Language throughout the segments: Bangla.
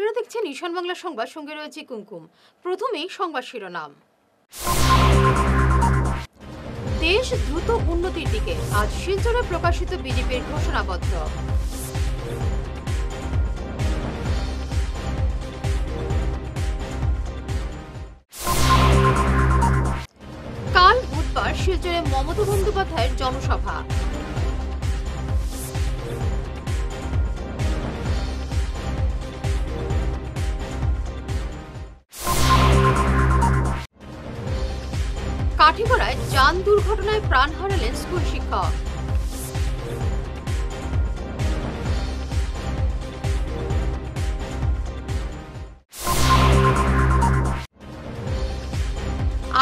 আপনারা দেখছেন ঈশান বাংলা সংবাদ, সঙ্গে রয়েছে কুমকুম। প্রথমেই সংবাদ শিরোনাম। দেশ দ্রুত উন্নতির দিকে, আজ শিলচরে প্রকাশিত বিজেপির ঘোষণাপত্র। কাল বুধবার শিলচরে মমতা বন্দ্যোপাধ্যায়ের জনসভা। কাঠিগড়ায় যান দুর্ঘটনায় প্রাণ হারালেন স্কুল শিক্ষক।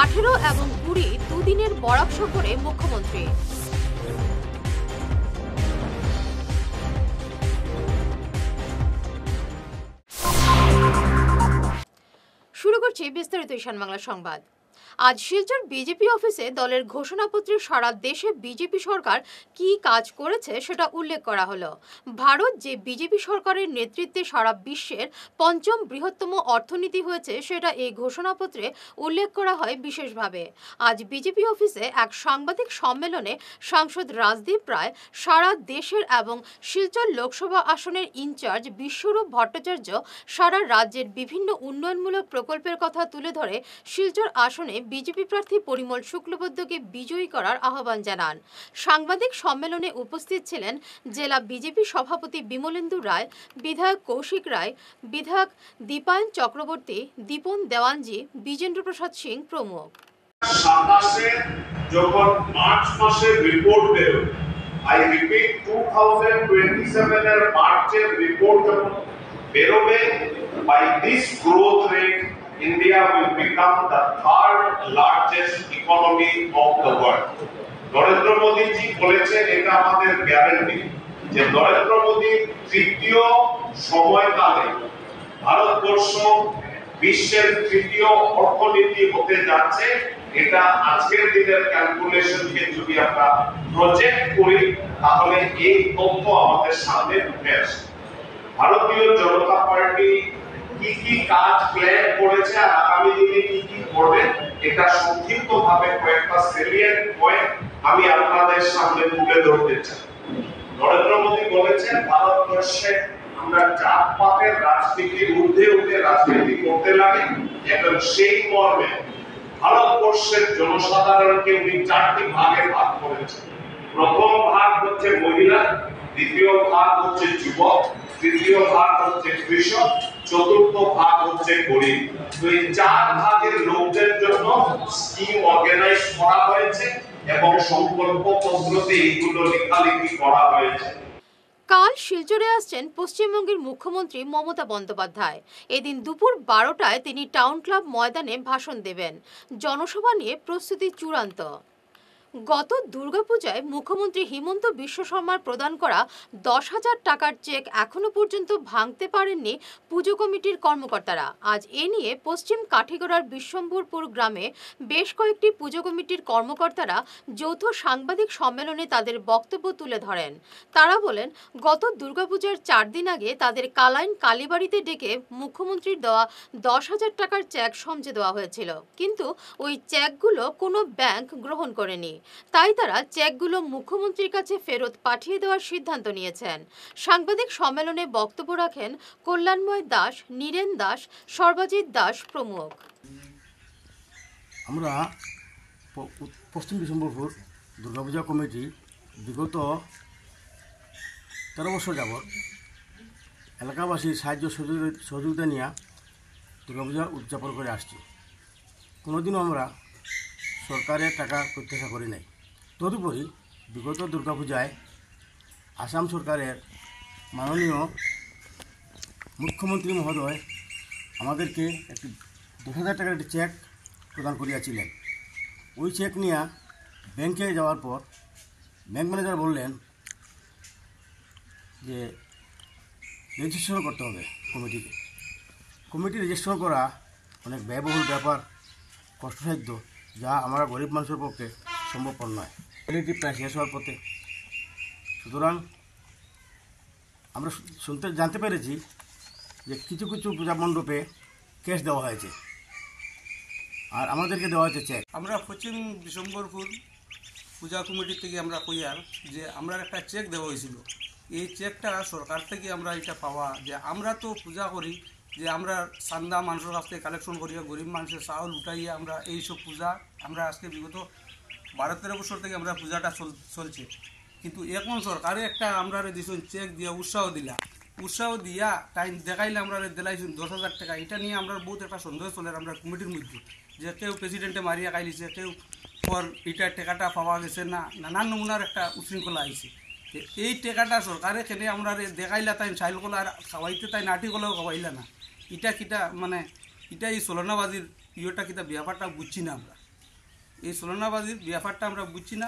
আঠেরো এবং 20 দুদিনের বরাক সফরে মুখ্যমন্ত্রী। শুরু করছি বিস্তারিত ঈশান বাংলা সংবাদ। আজ শিলচর বিজেপি অফিসে দলের ঘোষণাপত্রে সারা দেশে বিজেপি সরকার কি কাজ করেছে সেটা উল্লেখ করা হলো। ভারত যে বিজেপি সরকারের নেতৃত্বে সারা বিশ্বের পঞ্চম বৃহত্তম অর্থনীতি হয়েছে সেটা এই ঘোষণাপত্রে উল্লেখ করা হয় বিশেষভাবে। আজ বিজেপি অফিসে এক সাংবাদিক সম্মেলনে সাংসদ রাজদীপ রায় সারা দেশের এবং শিলচর লোকসভা আসনের ইনচার্জ বিশ্বরূপ ভট্টাচার্য সারা রাজ্যের বিভিন্ন উন্নয়নমূলক প্রকল্পের কথা তুলে ধরে শিলচর আসনে বিজেপি প্রার্থী পরিমল শুক্লবৈদ্যকে বিজয়ী করার আহ্বান জানান। সাংবাদিক সম্মেলনে উপস্থিত ছিলেন জেলা বিজেপি সভাপতি বিমলেন্দু রায়, বিধায়ক কৌশিক রায়, বিধায়ক দীপায়ন চক্রবর্তী, দীপন দেওয়ানজি, বিজেন্দ্র প্রসাদ সিং প্রমুখ। 27 যখন মার্চ মাসের রিপোর্ট বেরোবে, আই রিপিট 2027 এর মার্চের রিপোর্ট যখন বেরোবে, by this growth rate India will become the third largest economy of the world. Narendra Modi ji বলেছেন, এটা আমাদের গ্যারান্টি যে নরেন্দ্র মোদী তৃতীয় সময়কালে ভারতবর্ষ বিশ্বের তৃতীয় অর্থনীতি হতে যাচ্ছে। এটা আজকের দিনের ক্যালকুলেশনকে যদি আমরা প্রজেক্ট করি তাহলে এই তথ্য আমাদের সামনে উঠে আসে। ভারতীয় জনতা পার্টি কি কি কাজ প্ল্যান করেছে আর আগামী দিনে কি কি করবে, এটা সংক্ষিপ্তভাবে কয়েকটা সেলিয়েন্ট পয়েন্ট আমি আপনাদের সামনে তুলে ধরতে চাই। নরেন্দ্র মোদী বলেছেন, ভারতবর্ষে আমরা জাতপাতের রাজনীতির ঊর্ধ্বে উঠে রাজনীতি করতে লাগে, এবং সেই মর্মে ভারতবর্ষের জনসাধারণকে উনি 4টি ভাগে ভাগ করেছেন। প্রথম ভাগ হচ্ছে মহিলা, দ্বিতীয় ভাগ হচ্ছে যুবক, তৃতীয় ভাগ হচ্ছে কৃষক, চতুর্থ ভাগ হচ্ছে গরিব। তো এই 4 ভাগের লোকদের জন্য স্কিম অর্গানাইজ করা হয়েছে এবং সংকল্প পত্রতে এইগুলো লেখালেখি করা হয়েছে। কাল শিলচরে আসছেন পশ্চিমবঙ্গের মুখ্যমন্ত্রী মমতা বন্দ্যোপাধ্যায়। এদিন দুপুর 12টায় তিনি টাউন ক্লাব ময়দানে ভাষণ দেবেন। জনসভা নিয়ে প্রস্তুতি চূড়ান্ত। গত দুর্গাপূজায় মুখ্যমন্ত্রী হিমন্ত বিশ্ব শর্মার প্রদান করা 10,000 টাকার চেক এখনো পর্যন্ত ভাঙতে পারেননি পুজো কমিটির কর্মকর্তারা। আজ এ নিয়ে পশ্চিম কাঠিগড়ার বিশ্বম্ভরপুর গ্রামে বেশ কয়েকটি পুজো কমিটির কর্মকর্তারা যৌথ সাংবাদিক সম্মেলনে তাদের বক্তব্য তুলে ধরেন। তারা বলেন, গত দুর্গাপূজার 4 দিন আগে তাদের কালাইন কালীবাড়িতে ডেকে মুখ্যমন্ত্রীর দেওয়া 10,000 টাকার চেক সমঝে দেওয়া হয়েছিল, কিন্তু ওই চেকগুলো কোনো ব্যাংক গ্রহণ করেনি। তাই তারা চেকগুলো মুখ্যমন্ত্রীর কাছে ফেরত পাঠিয়ে দেওয়ার সিদ্ধান্ত নিয়েছেন। সাংবাদিক সম্মেলনে বক্তব্য রাখেন কল্যাণময় দাস, নীরেন দাস, সর্বজিৎ দাস প্রমুখ। আমরা পশ্চিম বিশ্বম্ভরপুর দুর্গাপূজা কমিটি বিগত 13 বছর যাবৎ এলাকাবাসীর সাহায্য সহযোগিতা নিয়ে দুর্গাপূজা উদযাপন করে আসছি। কোনোদিনও আমরা সরকারের টাকা প্রত্যাশা করি নাই। তদুপরি বিগত দুর্গাপূজায় আসাম সরকারের মাননীয় মুখ্যমন্ত্রী মহোদয় আমাদেরকে একটি 10,000 টাকার একটি চেক প্রদান করিয়াছিলেন। ওই চেক নিয়ে ব্যাংকে যাওয়ার পর ব্যাংক ম্যানেজার বললেন যে রেজিস্ট্রেশন করতে হবে কমিটিকে। কমিটি রেজিস্ট্রেশন করা অনেক ব্যয়বহুল ব্যাপার, কষ্টসাধ্য, যা আমরা গরিব মানুষের পক্ষে সম্ভবপর নয়। এটি প্রায় শেষ হওয়ার পথে। সুতরাং আমরা জানতে পেরেছি যে কিছু কিছু পূজা মণ্ডপে ক্যাশ দেওয়া হয়েছে আর আমাদেরকে দেওয়া হয়েছে চেক। আমরা পশ্চিম বিশম্বরপুর পূজা কমিটি থেকে আমরা কইয়ার যে আমরা একটা চেক দেওয়া হয়েছিল। এই চেকটা সরকার থেকে আমরা এটা পাওয়া যে আমরা তো পূজা করি যে আমরা চান্দা মানুষের কাছ থেকে কালেকশন করিয়া গরিব মানুষের চাউল উঠাইয়া আমরা এইসব পূজা আমরা আজকে বিগত 12-13 বছর থেকে আমরা পূজাটা চলছে। কিন্তু এখন সরকারে একটা আমরা দিয়েছেন চেক দিয়া উৎসাহ দিয়া তাই দেখাইলে আমরা দিলাইছেন 10,000 টাকা। এটা নিয়ে আমরা বহুত একটা সন্দেহ চলে আমরা কমিটির মধ্যে যে কেউ প্রেসিডেন্টে মারিয়া খাইলিছে, কেউ পর এটা টাকাটা পাওয়া গেছে না, নানান নমুনার একটা উশৃঙ্খলা আইছে। এই টাকাটা সরকারে খেলে আমরা দেখাইলা তাই চাইলগুলো আর খাওয়াইতে তাই নাটিগুলোও খাওয়াইলা না। এটা কিটা মানে এটা এই চলনাবাজির ইয়েটা কিটা ব্যাপারটা বুঝছি না। আমরা এই চলনাবাজির ব্যাপারটা আমরা বুঝছি না।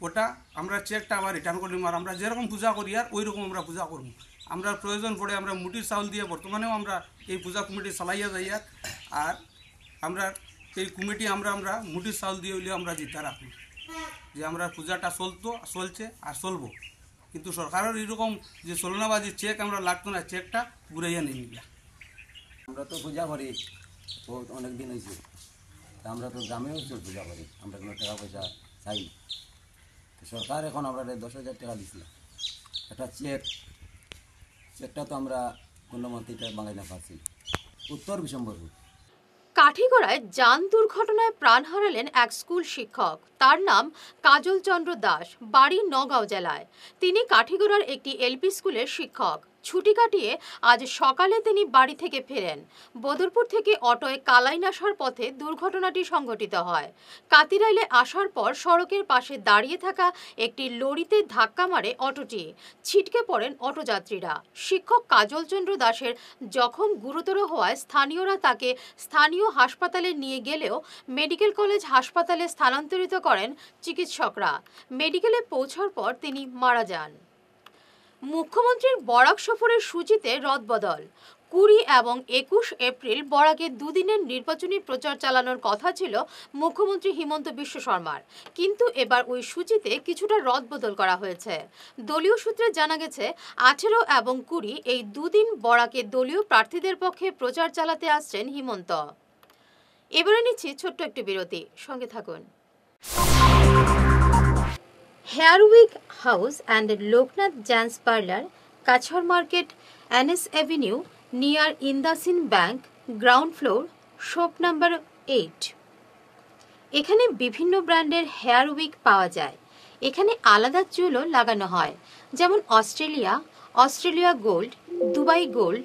ওটা আমরা চেকটা আবার রিটার্ন করি আর আমরা যেরকম পূজা করি আর ওই রকম আমরা পূজা করব। আমরা প্রয়োজন পড়ে আমরা মুটির চাউল দিয়ে বর্তমানেও আমরা এই পূজা কমিটি চালাইয়া যাইয়া আর আমরা এই কমিটি আমরা মুটির চাউল দিয়ে হইলেও আমরা জিতা রাখি যে আমরা পূজাটা চলছে আর চলবো। কিন্তু সরকারের এরকম যে চলনাবাজি চেক আমরা লাগতো না, চেকটা ঘুরাইয়া নিয়ে নিলা। আমরা তো পূজা করি বহুত অনেক দিন হয়েছে, আমরা তো গ্রামেও পূজা করি, আমরা কোনো টাকা পয়সা চাই। সরকার এখন আমরা 10,000 টাকা দিছিল একটা চেকটা তো আমরা কোনো মন্ত্রীটা বাঙালি না পাচ্ছি। উত্তর বিশম্বরপুর কাঠিগড়ায় যান দুর্ঘটনায় প্রাণ হারালেন এক স্কুল শিক্ষক। তার নাম কাজল চন্দ্র দাস, বাড়ি নগাঁও জেলায়। তিনি কাঠিগড়ার একটি এলপি স্কুলের শিক্ষক। ছুটি কাটিয়ে আজ সকালে তিনি বাড়ি থেকে ফেরেন। বদরপুর থেকে অটোয় কালাইন আসার পথে দুর্ঘটনাটি সংঘটিত হয়। কাতিরাইলে আসার পর সড়কের পাশে দাঁড়িয়ে থাকা একটি লরিতে ধাক্কা মারে অটোটি। ছিটকে পড়েন অটোযাত্রীরা। শিক্ষক কাজল চন্দ্র দাসের জখম গুরুতর হওয়ায় স্থানীয়রা তাকে স্থানীয় হাসপাতালে নিয়ে গেলেও মেডিকেল কলেজ হাসপাতালে স্থানান্তরিত করেন চিকিৎসকরা। মেডিকেলে পৌঁছার পর তিনি মারা যান। মুখ্যমন্ত্রীর বরাক সফরের সূচিতে রদবদল। 20 এবং 21 এপ্রিল বরাকে দুদিনের নির্বাচনী প্রচার চালানোর কথা ছিল মুখ্যমন্ত্রী হিমন্ত বিশ্ব শর্মার, কিন্তু এবার ওই সূচিতে কিছুটা রদবদল করা হয়েছে। দলীয় সূত্রে জানা গেছে 18 এবং 20 এই দুদিন বরাকে দলীয় প্রার্থীদের পক্ষে প্রচার চালাতে আসছেন হিমন্ত। এবারে নিচ্ছি ছোট্ট একটি বিরতি, সঙ্গে থাকুন। হেয়ারউইক house and Loknath Jans Parlour, Kachar Market, NS Avenue, near Indasin Bank, ground floor, shop number 8। এখানে বিভিন্ন ব্র্যান্ডের হেয়ার উইক পাওয়া যায়। এখানে আলাদা চুলও লাগানো হয়, যেমন Australia gold, Dubai gold,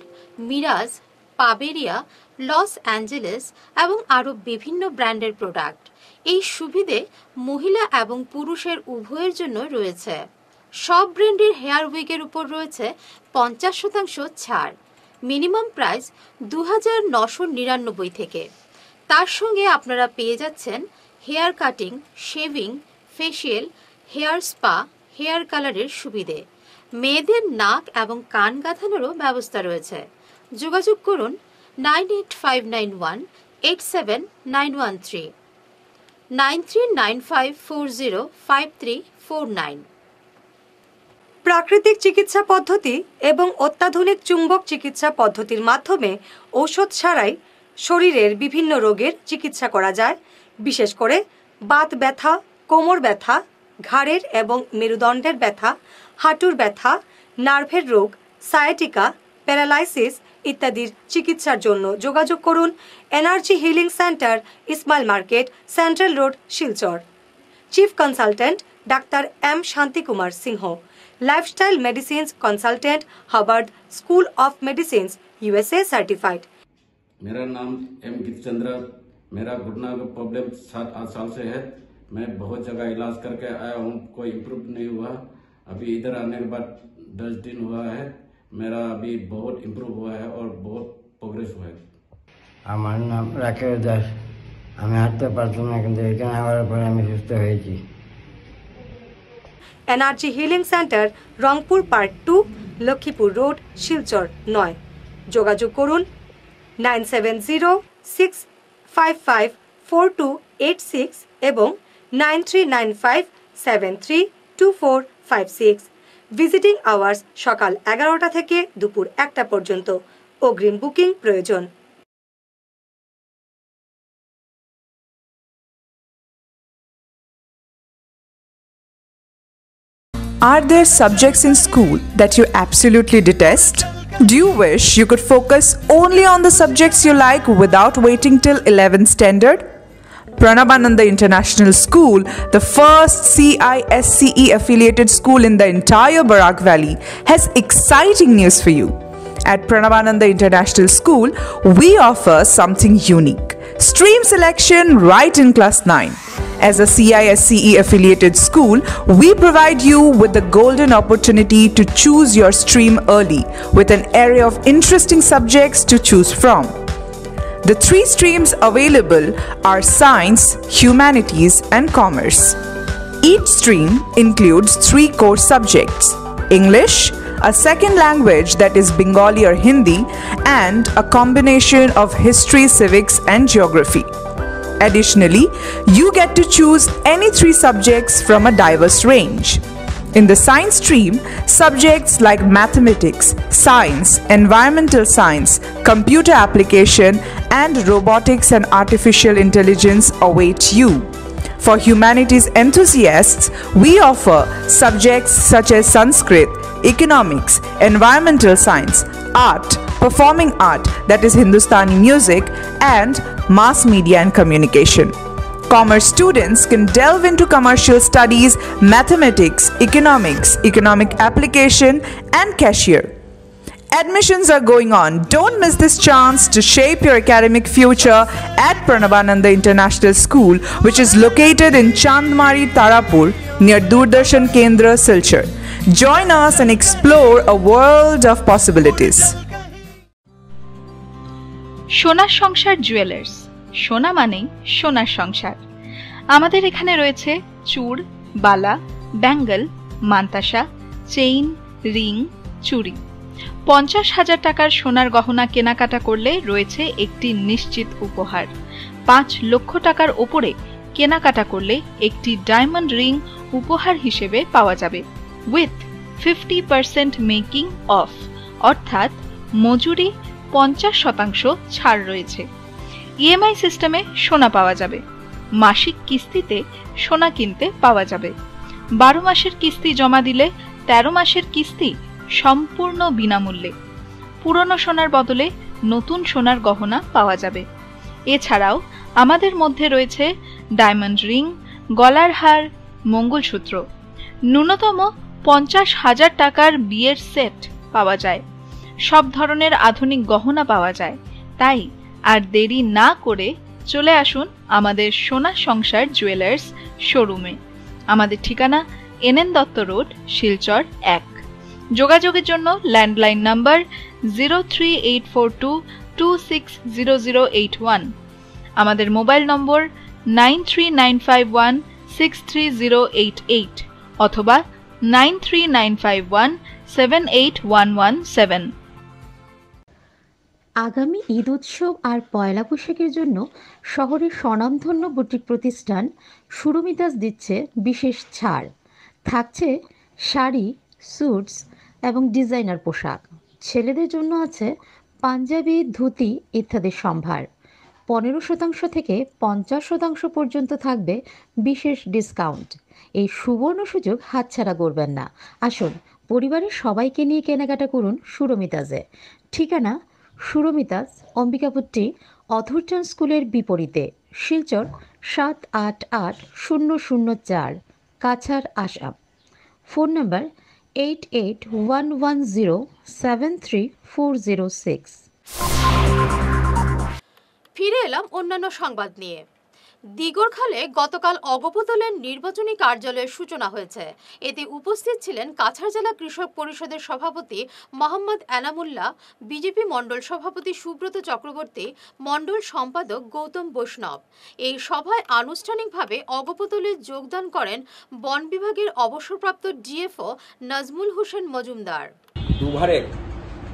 Mirage, পাবেরিয়া, লস অ্যাঞ্জেলেস এবং আরও বিভিন্ন ব্র্যান্ডের প্রোডাক্ট। এই সুবিধে মহিলা এবং পুরুষের উভয়ের জন্য রয়েছে। সব ব্র্যান্ডের হেয়ার উইকের উপর রয়েছে 50% ছাড়। মিনিমাম প্রাইস 2,999 থেকে। তার সঙ্গে আপনারা পেয়ে যাচ্ছেন hair cutting, shaving, facial, hair spa, hair কালারের সুবিধে। মেয়েদের নাক এবং কান গাঁথানোরও ব্যবস্থা রয়েছে। যোগাযোগ করুন 9859187913, 9395405349। প্রাকৃতিক চিকিৎসা পদ্ধতি এবং অত্যাধুনিক চুম্বক চিকিৎসা পদ্ধতির মাধ্যমে ঔষধ ছাড়াই শরীরের বিভিন্ন রোগের চিকিৎসা করা যায়। বিশেষ করে বাত ব্যথা, কোমর ব্যথা, ঘাড়ের এবং মেরুদণ্ডের ব্যথা, হাঁটুর ব্যথা, নার্ভের রোগ, সায়াটিকা, প্যারালাইসিস ইত্যাদির চিকিৎসার জন্য যোগাযোগ করুন energy healing centre, Ismail market, central road, Silchar. Chief consultant doctor M Shanti Kumar Sinha, lifestyle medicines consultant, Harvard school of medicines, USA certified. मेरा नाम एम गितचंद्र, मेरा घुटना का प्रॉब्लम 7-8 साल से है। मैं बहुत जगह इलाज करके आया हूँ, कोई इम्प्रूव नहीं हुआ। अभी इधर आने के बाद 10 दिन हुआ है, मेरा अभी बहुत इम्प्रूव हुआ है और बहुत प्रोग्रेस हुआ है। আমার নাম রাকেশ দাস। আমি হাঁটতে পারতাম না, কিন্তু এখানে আবার পরে আমি সুস্থ হয়েছি। Energy healing centre, Rangpur park 2, Laxmipur road, Silchar 9। যোগাযোগ করুন 9706554286 এবং 9395732456। ভিজিটিং আওয়ার্স সকাল 11টা থেকে দুপুর 1টা পর্যন্ত। অগ্রিম বুকিং প্রয়োজন। Are there subjects in school that you absolutely detest? Do you wish you could focus only on the subjects you like without waiting till 11th standard? Pranabananda International School, the first CISCE affiliated school in the entire Barak Valley, has exciting news for you. At Pranabananda International School, we offer something unique. Stream selection right in class 9. As a CISCE affiliated school, we provide you with the golden opportunity to choose your stream early with an array of interesting subjects to choose from. The 3 streams available are Science, Humanities and Commerce. Each stream includes 3 core subjects: English, a second language that is Bengali or Hindi, and a combination of history, civics and geography. Additionally, you get to choose any 3 subjects from a diverse range. In the science stream, subjects like mathematics, science, environmental science, computer application, and robotics and artificial intelligence await you. For humanities enthusiasts, we offer subjects such as Sanskrit, economics, environmental science, art, performing art that is Hindustani music, and mass media and communication. Commerce students can delve into commercial studies, mathematics, economics, economic application, and cashier. Admissions are going on. Don't miss this chance to shape your academic future at Pranabananda International School, which is located in Chandmari, Tarapur, near Doordarshan Kendra, Silchar. Join us and explore a world of possibilities. সোনার সংসার জুয়েলার্স, সোনা মানেই সোনার সংসার। আমাদের এখানে রয়েছে চূড়, বালা, ব্যাঙ্গল, মান্তাসা, চেইন, রিং, চুড়ি। 50,000 টাকার সোনার গহনা কেনাকাটা করলে রয়েছে একটি নিশ্চিত উপহার। 5 লক্ষ টাকার ওপরে কেনাকাটা করলে একটি ডায়মন্ড রিং উপহার হিসেবে পাওয়া যাবে উইথ 50% মেকিং অফ, অর্থাৎ মজুরি 50% ছাড় রয়েছে। ইএমআই সিস্টেমে সোনা পাওয়া যাবে। মাসিক কিস্তিতে সোনা কিনতে পাওয়া যাবে। 12 মাসের কিস্তি জমা দিলে 13 মাসের কিস্তি সম্পূর্ণ বিনামূল্যে। পুরনো সোনার বদলে নতুন সোনার গহনা পাওয়া যাবে। এছাড়াও আমাদের মধ্যে রয়েছে ডায়মন্ড রিং, গলার হার, মঙ্গলসূত্র। ন্যূনতম 50,000 টাকার বিয়ের সেট পাওয়া যায়। সব ধরনের আধুনিক গহনা পাওয়া যায়। তাই আর দেরি না করে চলে আসুন আমাদের সোনা সংসার জুয়েলার্স শোরুমে। আমাদের ঠিকানা এনএন দত্ত রোড, শিলচর 1। যোগাযোগের জন্য ল্যান্ডলাইন নাম্বার 03842260081, আমাদের মোবাইল নম্বর 9395163088 অথবা 9395178117। আগামী ঈদ উৎসব আর পয়লা বৈশাখের জন্য শহরের স্বনামধন্য বুটিক প্রতিষ্ঠান সুরমিতাস দিচ্ছে বিশেষ ছাড়। থাকছে শাড়ি, স্যুটস এবং ডিজাইনার পোশাক। ছেলেদের জন্য আছে পাঞ্জাবি, ধুতি ইত্যাদি সম্ভার। 15% থেকে 50% পর্যন্ত থাকবে বিশেষ ডিসকাউন্ট। এই সুবর্ণ সুযোগ হাতছাড়া করবেন না। আসুন পরিবারের সবাইকে নিয়ে কেনাকাটা করুন সুরমিতাসে। ঠিকানা সুরমিতাস, অম্বিকাপুরটি অথরচান স্কুলের বিপরীতে, শিলচর 788004, কাছাড়, আসাম। Phone number 8811073406। ফিরে এলাম অন্যান্য সংবাদ নিয়ে। দিগরখালে গতকাল অগপদলের নির্বাচনী কার্যালয়ের সূচনা হয়েছে। এতে উপস্থিত ছিলেন কাছাড় জেলা কৃষক পরিষদের সভাপতি মোহাম্মদ এনামুল্লাহ, বিজেপি মণ্ডল সভাপতি সুব্রত চক্রবর্তী, মণ্ডল সম্পাদক গৌতম বৈষ্ণব। এই সভায় আনুষ্ঠানিকভাবে অগপদলে যোগদান করেন বন বিভাগের অবসরপ্রাপ্ত ডিএফও নাজমুল হোসেন মজুমদার। দুভারের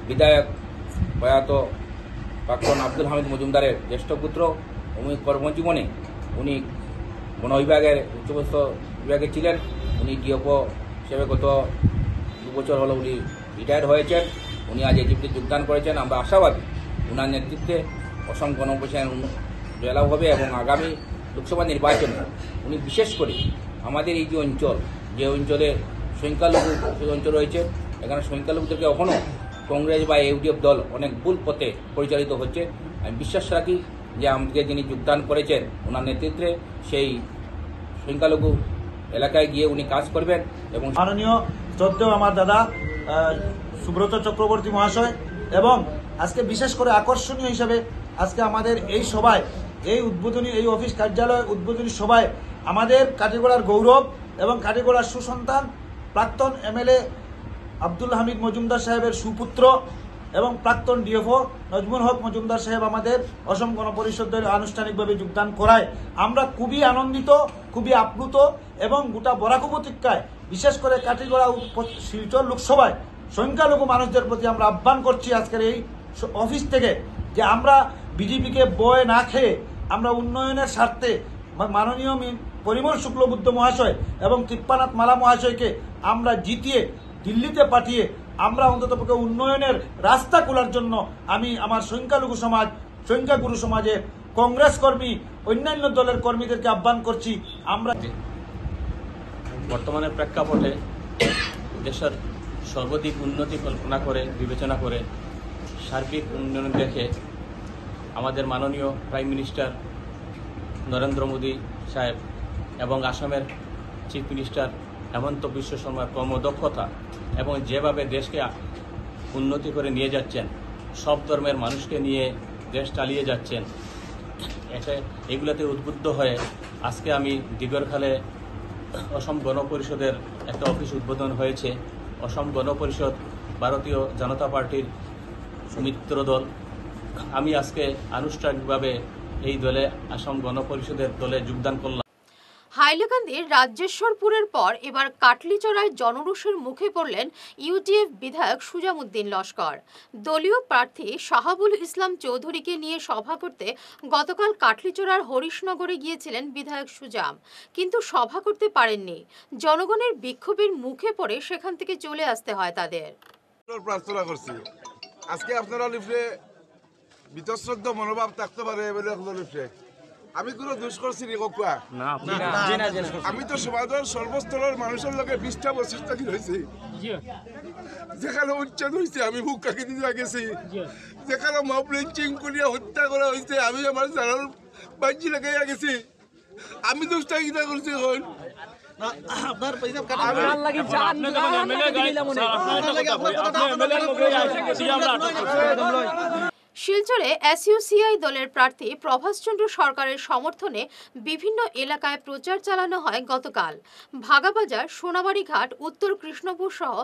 বিধায়ক প্রয়াত প্রাক্তন আব্দুল হামিদ মজুমদারের জ্যেষ্ঠ পুত্র। উনি কর্মজীবনে উনি বন বিভাগের উচ্চপদস্থ বিভাগে ছিলেন। উনি ডিএফও হিসেবে গত 2 বছর হলো উনি রিটায়ার হয়েছেন। উনি আজ এজিপিতে যোগদান করেছেন। আমরা আশাবাদী ওনার নেতৃত্বে অসম গণপরিষদের জয়লাভ হবে এবং আগামী লোকসভা নির্বাচনে উনি বিশেষ করে আমাদের এই যে অঞ্চলে সংখ্যালঘু অঞ্চল রয়েছে, এখানে সংখ্যালঘুদেরকে এখনও কংগ্রেস বা ইউডিএফ দল অনেক ভুল পথে পরিচালিত হচ্ছে। আমি বিশ্বাস রাখি যে আমাকে যিনি যোগদান করেছেন ওনার নেতৃত্বে সেই সংখ্যালঘু এলাকায় গিয়ে উনি কাজ করবেন। এবং মাননীয় শ্রদ্ধেয় আমার দাদা সুব্রত চক্রবর্তী মহাশয় এবং আজকে বিশেষ করে আকর্ষণীয় হিসেবে আজকে আমাদের এই সভায় এই অফিস কার্যালয় উদ্বোধনী সভায় আমাদের কাটিগড়ার গৌরব এবং কাটিগড়ার সুসন্তান প্রাক্তন এমএলএ আব্দুল হামিদ মজুমদার সাহেবের সুপুত্র এবং প্রাক্তন ডিএফও নজমুল হক মজুমদার সাহেব আমাদের অসম গণপরিষদের আনুষ্ঠানিকভাবে যোগদান করায় আমরা খুবই আনন্দিত, খুবই আপ্লুত এবং গোটা বরাক উপত্যকায় বিশেষ করে কাটিগড়া শিলচর লোকসভায় সংখ্যালঘু মানুষদের প্রতি আমরা আহ্বান করছি আজকের এই অফিস থেকে যে আমরা বিজেপিকে বয় না খেয়ে আমরা উন্নয়নের স্বার্থে মাননীয় পরিমল শুক্লবুদ্ধ মহাশয় এবং তৃপ্পানাথ মালা মহাশয়কে আমরা জিতিয়ে দিল্লিতে পাঠিয়ে আমরা অন্ততপক্ষে উন্নয়নের রাস্তা খোলার জন্য আমি আমার সংখ্যাগুরু সমাজের কংগ্রেস কর্মী অন্যান্য দলের কর্মীদেরকে আহ্বান করছি। আমরা বর্তমানে প্রেক্ষাপটে দেশের সর্বাধিক উন্নতি কল্পনা করে বিবেচনা করে সার্বিক উন্নয়ন দেখে আমাদের মাননীয় প্রাইম মিনিস্টার নরেন্দ্র মোদী সাহেব এবং আসামের চিফ মিনিস্টার হেমন্ত বিশ্ব শর্মার কর্মদক্ষতা এবং যেভাবে দেশকে উন্নতি করে নিয়ে যাচ্ছেন, সব ধর্মের মানুষকে নিয়ে দেশ চালিয়ে যাচ্ছেন, এগুলোতে উদ্বুদ্ধ হয়ে আজকে আমি দিগরখালে অসম গণপরিষদের একটা অফিস উদ্বোধন হয়েছে। অসম গণপরিষদ ভারতীয় জনতা পার্টির মিত্র দল। আমি আজকে আনুষ্ঠানিকভাবে এই দলে অসম গণপরিষদের দলে যোগদান করলাম। হাইলাকান্দির রাজ্যেশ্বরপুরের পর এবার কাটলিচড়ায় জনরোষের মুখে পড়লেন ইউডিএফ বিধায়ক সুজামউদ্দিন লস্কর। দলীয় প্রার্থী শাহাবুল ইসলাম চৌধুরীকে নিয়ে সভা করতে গতকাল কাটলিচড়ার হরিশনগরে গিয়েছিলেন বিধায়ক সুজাম, কিন্তু সভা করতে পারেননি। জনগণের বিক্ষোভের মুখে পড়ে সেখান থেকে চলে আসতে হয় তাদের। প্রার্থনা করছি আজকে আপনারা লিফলে বিতশ্রদ্ধ মনোভাব থাকতে পারে বলে লিফলে আমি কোনো দোষ করছি নি কোকা আমি তো সমাজের সর্বস্তরের মানুষের লোকে 20টা বছর থাকি হয়েছি, যেখানে উচ্ছেদ হয়েছে আমি বুক কাকি দিয়ে গেছি, যেখানে মব লিঞ্চিং করিয়া হত্যা করা হয়েছে আমি আমার জানার বাজি লাগাইয়া গেছি। আমি দোষটা কিনা করছি এখন আপনার পয়সা কাটা লাগি জান শিলচরে এসইউসিআই দলের প্রার্থী প্রভাসচন্দ্র সরকারের সমর্থনে বিভিন্ন এলাকায় প্রচার চালানো হয় গতকাল। ভাগাবাজার, সোনাবাড়িঘাট, উত্তর কৃষ্ণপুর সহ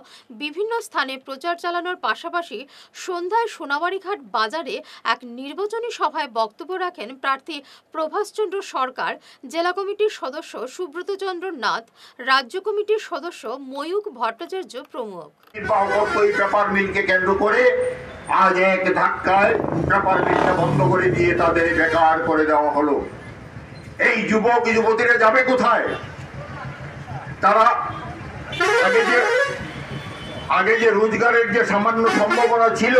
বিভিন্ন স্থানে প্রচার চালানোর পাশাপাশি সন্ধ্যায় সোনাবাড়িঘাট বাজারে এক নির্বাচনী সভায় বক্তব্য রাখেন প্রার্থী প্রভাসচন্দ্র সরকার, জেলা কমিটির সদস্য সুব্রত চন্দ্র নাথ, রাজ্য কমিটির সদস্য ময়ূক ভট্টাচার্য প্রমুখ। পেপার মিলকে কেন্দ্র করে আজ এক ধাক্কায় পেপার মিলটা বন্ধ করে দিয়ে তাদের বেকার করে দেওয়া হলো। এই যুবক যুবতীরা যাবে কোথায়? তারা আগে যে রোজগারের যে সামান্য সম্ভাবনা ছিল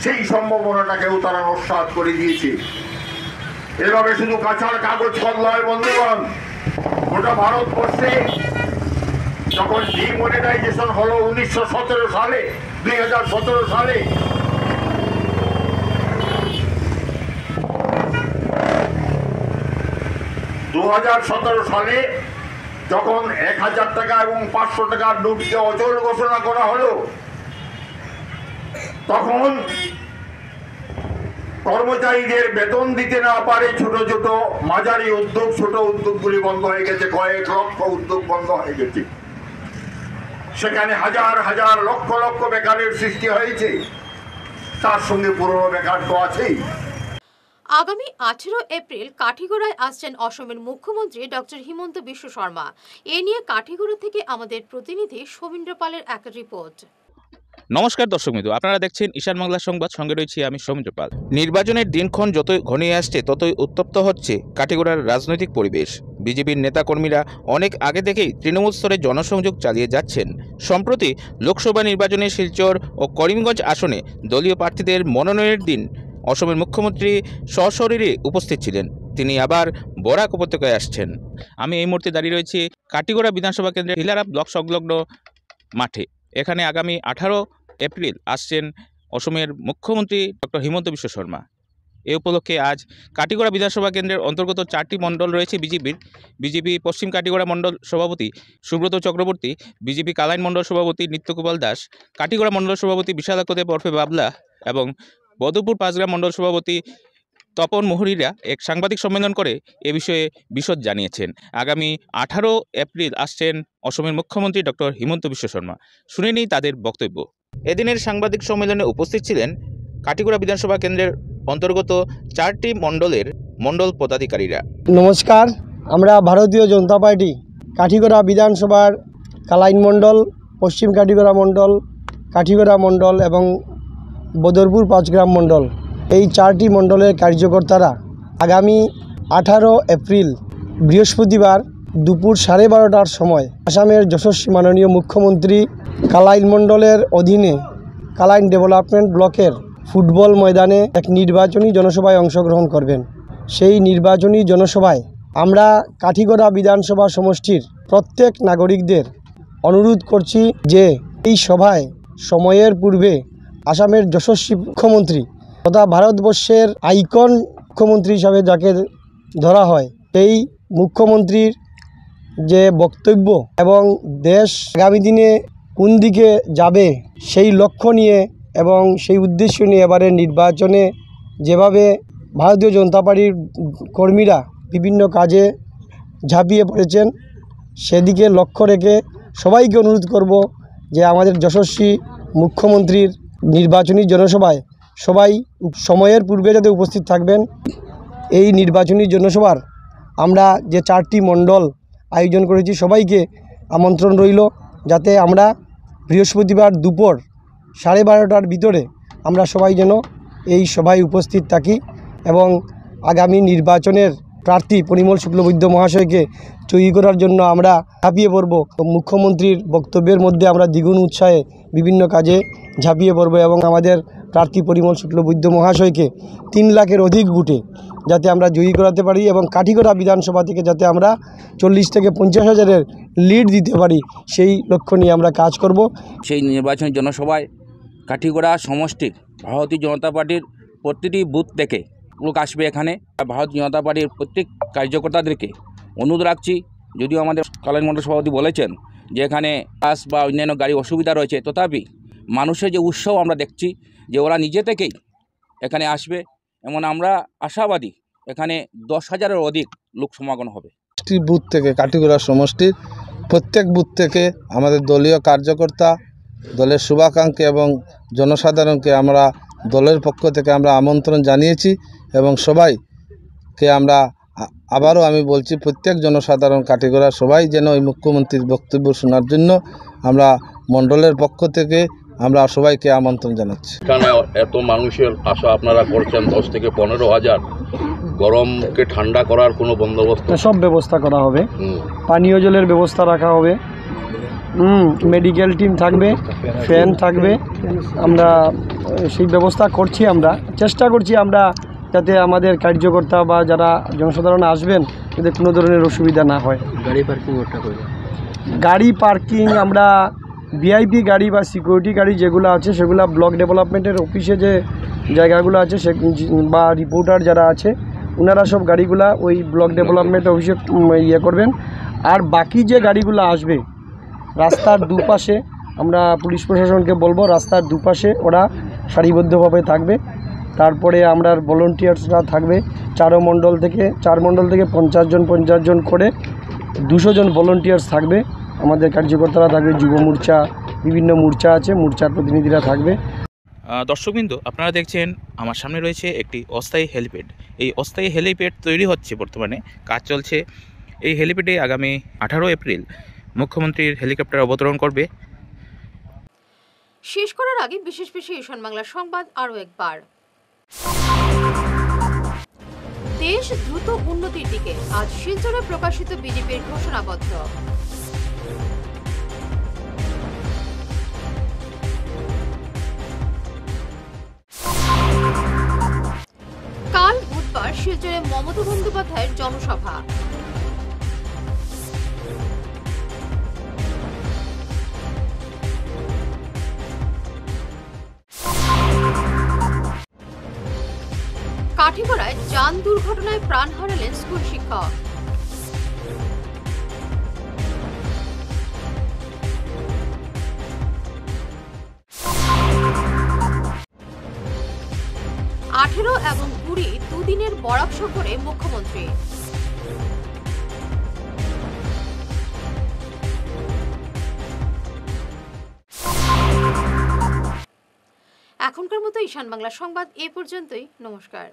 সেই সম্ভাবনাটাকেও তারা নস্যাৎ করে দিয়েছে। এভাবে শুধু কাঁচার কাগজ কলয় বন্ধুগণ, গোটা ভারতবর্ষে যখন ডিমনিটাইজেশন হলো 1917 সালে 2017 সালে, সালে যখন 1000 টাকা এবং 500 টাকার নোটকে অচল ঘোষণা করা হলো, তখন কর্মচারীদের বেতন দিতে না পারে ছোট ছোট মাঝারি উদ্যোগ, ছোট উদ্যোগগুলি বন্ধ হয়ে গেছে, কয়েক লক্ষ উদ্যোগ বন্ধ হয়ে গেছে। সেখানে হাজার হাজার লক্ষ লক্ষ বেকারের সৃষ্টি হয়েছে, তার সঙ্গে পুরনো বেকার তো আছেই। আগামী 18 এপ্রিল কাঠিগড়ায় আসছেন অসমের মুখ্যমন্ত্রী ডক্টর হিমন্ত বিশ্ব শর্মা। এ নিয়ে কাঠিগড়া থেকে আমাদের প্রতিনিধি সৌমিন্দ্র পালের এক রিপোর্ট। নমস্কার দর্শক বন্ধু, আপনারা দেখছেন ঈশান বাংলা সংবাদ, সঙ্গে রয়েছি আমি সৌমিন্দ্র পাল। নির্বাচনের দিনক্ষণ যতই ঘনিয়ে আসছে ততই উত্তপ্ত হচ্ছে কাঠিগড়ার রাজনৈতিক পরিবেশ। বিজেপির নেতাকর্মীরা অনেক আগে থেকেই তৃণমূল স্তরে জনসংযোগ চালিয়ে যাচ্ছেন সম্প্রতি লোকসভা নির্বাচনে শিলচর ও করিমগঞ্জ আসনে দলীয় প্রার্থীদের মনোনয়নের দিন অসমের মুখ্যমন্ত্রী সশরীরে উপস্থিত ছিলেন। তিনি আবার বরাক উপত্যকায় আসছেন। আমি এই মুহূর্তে দাঁড়িয়ে রয়েছি কাটিগড়া বিধানসভা কেন্দ্রের হিলারা ব্লক সংলগ্ন মাঠে। এখানে আগামী 18 এপ্রিল আসছেন অসমের মুখ্যমন্ত্রী ডক্টর হিমন্ত বিশ্ব শর্মা। এ উপলক্ষে আজ কাটিগড়া বিধানসভা কেন্দ্রের অন্তর্গত 4টি মণ্ডল রয়েছে বিজেপি পশ্চিম কাটিগড়া মণ্ডল সভাপতি সুব্রত চক্রবর্তী, বিজেপি কালাইন মণ্ডল সভাপতি নিত্যগোপাল দাস, কাটিগড়া মণ্ডল সভাপতি বিশালাক্ষদেব ওরফে বাবলা এবং বদরপুর পাঁচগ্রাম মণ্ডল সভাপতি তপন মোহরিরা এক সাংবাদিক সম্মেলন করে এ বিষয়ে বিশদ জানিয়েছেন। আগামী 18 এপ্রিল আসছেন অসমের মুখ্যমন্ত্রী ডক্টর হিমন্ত বিশ্ব শর্মা। শুনে নিই তাদের বক্তব্য। এদিনের সাংবাদিক সম্মেলনে উপস্থিত ছিলেন কাটিগড়া বিধানসভা কেন্দ্রের অন্তর্গত 4টি মণ্ডলের মণ্ডল পদাধিকারীরা। নমস্কার, আমরা ভারতীয় জনতা পার্টি কাঠিগড়া বিধানসভার কালাইন মণ্ডল, পশ্চিম কাঠিগড়া মণ্ডল, কাঠিগড়া মণ্ডল এবং বদরপুর পাঁচগ্রাম মণ্ডল, এই 4টি মণ্ডলের কার্যকর্তারা আগামী 18 এপ্রিল বৃহস্পতিবার দুপুর 12:30টার সময় আসামের যশস্বী মাননীয় মুখ্যমন্ত্রী কালাইন মণ্ডলের অধীনে কালাইন ডেভেলপমেন্ট ব্লকের ফুটবল ময়দানে এক নির্বাচনী জনসভায় অংশগ্রহণ করবেন। সেই নির্বাচনী জনসভায় আমরা কাঠিগড়া বিধানসভা সমষ্টির প্রত্যেক নাগরিকদের অনুরোধ করছি যে এই সভায় সময়ের পূর্বে আসামের যশস্বী মুখ্যমন্ত্রী তথা ভারতবর্ষের আইকন মুখ্যমন্ত্রী হিসাবে যাকে ধরা হয়, সেই মুখ্যমন্ত্রীর যে বক্তব্য এবং দেশ আগামী দিনে কোন দিকে যাবে সেই লক্ষ্য নিয়ে এবং সেই উদ্দেশ্য নিয়ে এবারের নির্বাচনে যেভাবে ভারতীয় জনতা পার্টির কর্মীরা বিভিন্ন কাজে ঝাঁপিয়ে পড়েছেন, সেদিকে লক্ষ্য রেখে সবাইকে অনুরোধ করব যে আমাদের যশস্বী মুখ্যমন্ত্রীর নির্বাচনী জনসভায় সবাই সময়ের পূর্বে যাতে উপস্থিত থাকবেন। এই নির্বাচনী জনসভার আমরা যে 4টি মণ্ডল আয়োজন করেছি, সবাইকে আমন্ত্রণ রইল যাতে আমরা বৃহস্পতিবার দুপুর 12:30টার ভিতরে আমরা সবাই যেন এই সভায় উপস্থিত থাকি এবং আগামী নির্বাচনের প্রার্থী পরিমল শুক্লবৈদ্য মহাশয়কে জয়ী করার জন্য আমরা ঝাঁপিয়ে পড়ব। মুখ্যমন্ত্রীর বক্তব্যের মধ্যে আমরা দ্বিগুণ উৎসাহে বিভিন্ন কাজে ঝাঁপিয়ে পড়ব এবং আমাদের প্রার্থী পরিমল শুক্লবৈদ্য মহাশয়কে 3 লাখের অধিক ভোটে যাতে আমরা জয়ী করাতে পারি এবং কাঠিগড়া বিধানসভা থেকে যাতে আমরা 40 থেকে 50 হাজারের লিড দিতে পারি, সেই লক্ষ্য নিয়ে আমরা কাজ করব। সেই নির্বাচনী জনসভায় কাঠিগড়া সমষ্টির ভারতীয় জনতা পার্টির প্রতিটি বুথ থেকে লোক আসবে। এখানে ভারতীয় জনতা পার্টির প্রত্যেক কার্যকর্তাদেরকে অনুরোধ রাখছি, যদিও আমাদের কালাইন মণ্ডল সভাপতি বলেছেন যে এখানে বাস বা অন্যান্য গাড়ি অসুবিধা রয়েছে, তথাপি মানুষের যে উৎসাহ আমরা দেখছি যে ওরা নিজে থেকেই এখানে আসবে, এমন আমরা আশাবাদী এখানে 10,000-এর অধিক লোক সমাগম হবে। বুথ থেকে কাঠিগড়া সমষ্টির প্রত্যেক বুথ থেকে আমাদের দলীয় কার্যকর্তা, দলের শুভাকাঙ্ক্ষী এবং জনসাধারণকে আমরা দলের পক্ষ থেকে আমরা আমন্ত্রণ জানিয়েছি এবং সবাইকে আমরা আবারও আমি বলছি প্রত্যেক জনসাধারণ কাঠিগড়া সবাই যেন ওই মুখ্যমন্ত্রীর বক্তব্য শোনার জন্য আমরা মণ্ডলের পক্ষ থেকে আমরা সবাইকে আমন্ত্রণ জানাচ্ছি। এখানে এত মানুষের আশা আপনারা করছেন, 10 থেকে 15,000, গরমকে ঠান্ডা করার কোনো বন্দোবস্ত? সব ব্যবস্থা করা হবে, পানীয় জলের ব্যবস্থা রাখা হবে, মেডিকেল টিম থাকবে, ফ্যান থাকবে, আমরা সেই ব্যবস্থা করছি। আমরা চেষ্টা করছি আমরা যাতে আমাদের কার্যকর্তা বা যারা জনসাধারণ আসবেন যাতে কোনো ধরনের অসুবিধা না হয়। গাড়ি পার্কিং আমরা ভিআইপি গাড়ি বা সিকিউরিটি গাড়ি যেগুলো আছে সেগুলো ব্লক ডেভেলপমেন্টের অফিসে যে জায়গাগুলো আছে সে বা রিপোর্টার যারা আছে ওনারা সব গাড়িগুলা ওই ব্লক ডেভেলপমেন্ট অফিসে করবেন। আর বাকি যে গাড়িগুলো আসবে রাস্তার দুপাশে আমরা পুলিশ প্রশাসনকে বলবো রাস্তার দুপাশে ওরা সারিবদ্ধভাবে থাকবে। তারপরে আমরা ভলেন্টিয়ার্সরা থাকবে 4 মণ্ডল থেকে 50 জন করে 200 জন ভলেন্টিয়ার্স থাকবে। আমাদের কার্যকর্তারা থাকবে, যুব মোর্চা, বিভিন্ন মোর্চা আছে, মোর্চার প্রতিনিধিরা থাকবে। দর্শকবৃন্দ, আপনারা দেখছেন আমার সামনে রয়েছে একটি অস্থায়ী হেলিপ্যাড। এই অস্থায়ী হেলিপ্যাড তৈরি হচ্ছে, বর্তমানে কাজ চলছে। এই হেলিপ্যাডে আগামী 18 এপ্রিল মুখ্যমন্ত্রীর হেলিকপ্টার অবতরণ করবে। শেষ করার আগে বিশেষ ঈশান বাংলা সংবাদ আরও একবার। দেশ দ্রুত উন্নতির দিকে, আজ শিলচরে প্রকাশিত বিজেপির ঘোষণাপত্র। শিলচরে মমতা বন্দ্যোপাধ্যায়ের জনসভা। কাঠিগড়ায় যান দুর্ঘটনায় প্রাণ হারালেন স্কুল শিক্ষক। আঠেরো এবং 20 দুদিনের বরাক সফরে মুখ্যমন্ত্রী। এখনকার মতো ঈশান বাংলা সংবাদ এ পর্যন্তই। নমস্কার।